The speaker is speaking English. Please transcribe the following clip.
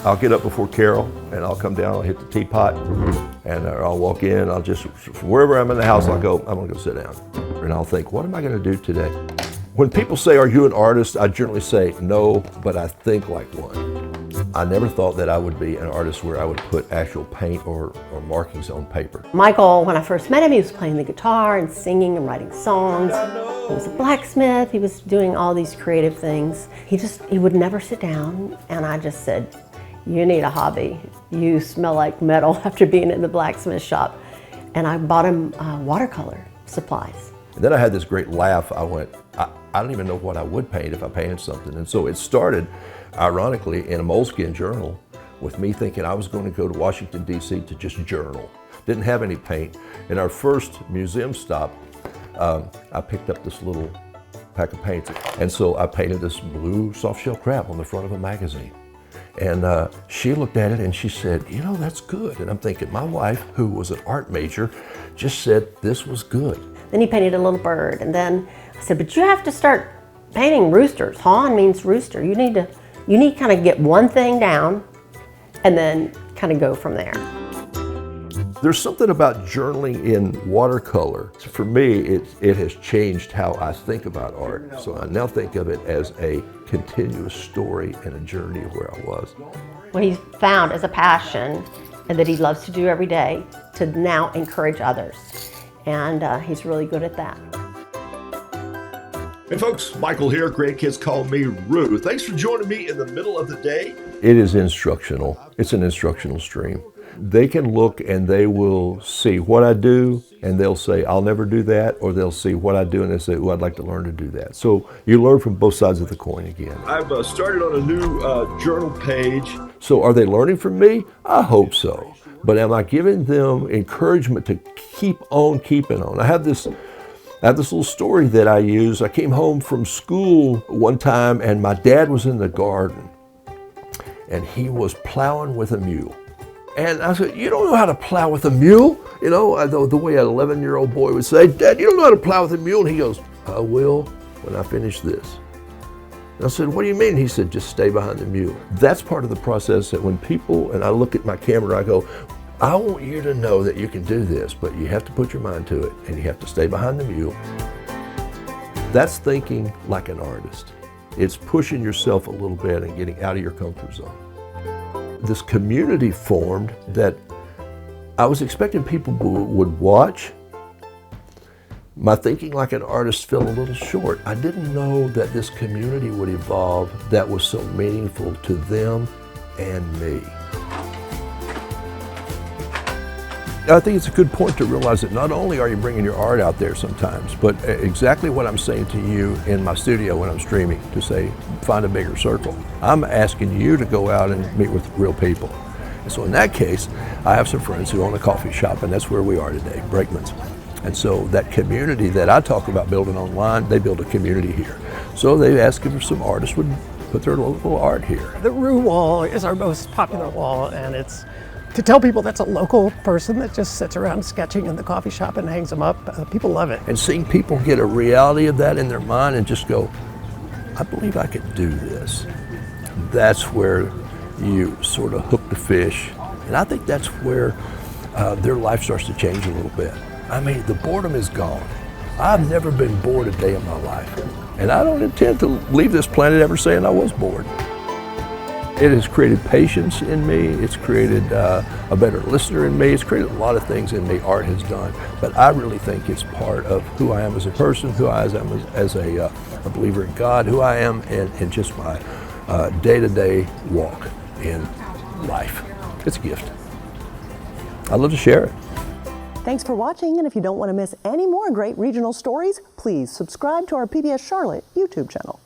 I'll get up before Carol and I'll come down, I'll hit the teapot, and I'll walk in, I'll just, wherever I'm in the house, I'll go, I'm gonna go sit down. And I'll think, what am I gonna do today? When people say, are you an artist? I generally say, no, but I think like one. I never thought that I would be an artist where I would put actual paint or markings on paper. Michael, when I first met him, he was playing the guitar and singing and writing songs. He was a blacksmith, he was doing all these creative things. He would never sit down, and I just said, you need a hobby. You smell like metal after being in the blacksmith shop. And I bought him watercolor supplies. And then I had this great laugh. I went, I don't even know what I would paint if I painted something. And so it started, ironically, in a Moleskine journal with me thinking I was going to go to Washington, D.C. to just journal. Didn't have any paint. In our first museum stop, I picked up this little pack of paints. And so I painted this blue soft-shell crab on the front of a magazine. And she looked at it and she said, you know, that's good. And I'm thinking, my wife, who was an art major, just said this was good. Then he painted a little bird, and then I said, but you have to start painting roosters. Hawn means rooster. You need to kind of get one thing down and then kind of go from there. There's something about journaling in watercolor. For me, it has changed how I think about art. So I now think of it as a continuous story and a journey of where I was. What he's found as a passion and that he loves to do every day to now encourage others. And he's really good at that. Hey folks, Michael here. Grandkids call me Roo. Thanks for joining me in the middle of the day. It is instructional. It's an instructional stream. They can look and they will see what I do and they'll say, I'll never do that, or they'll see what I do and they say, oh, I'd like to learn to do that. So you learn from both sides of the coin again. I've started on a new journal page. So are they learning from me? I hope so. But am I giving them encouragement to keep on keeping on? I have this little story that I use. I came home from school one time and my dad was in the garden and he was plowing with a mule. And I said, you don't know how to plow with a mule? You know, the way an 11-year-old boy would say, Dad, you don't know how to plow with a mule? And he goes, I will when I finish this. And I said, what do you mean? He said, just stay behind the mule. That's part of the process that when people, and I look at my camera, I go, I want you to know that you can do this, but you have to put your mind to it and you have to stay behind the mule. That's thinking like an artist. It's pushing yourself a little bit and getting out of your comfort zone. This community formed that I was expecting people would watch. My thinking like an artist fell a little short. I didn't know that this community would evolve that was so meaningful to them and me. I think it's a good point to realize that not only are you bringing your art out there sometimes, but exactly what I'm saying to you in my studio when I'm streaming, to say, find a bigger circle. I'm asking you to go out and meet with real people. And so in that case, I have some friends who own a coffee shop, and that's where we are today, Brakeman's. And so that community that I talk about building online, they build a community here. So they asked if some artists would put their local art here. The Roo wall is our most popular wall, and it's to tell people that's a local person that just sits around sketching in the coffee shop and hangs them up. People love it. And seeing people get a reality of that in their mind and just go, I believe I could do this. That's where you sort of hook the fish. And I think that's where their life starts to change a little bit. I mean, the boredom is gone. I've never been bored a day in my life. And I don't intend to leave this planet ever saying I was bored. It has created patience in me. It's created a better listener in me. It's created a lot of things in me art has done. But I really think it's part of who I am as a person, who I am as a believer in God, who I am in just my day-to-day walk in life. It's a gift. I love to share it. Thanks for watching, and if you don't want to miss any more great regional stories, please subscribe to our PBS Charlotte YouTube channel.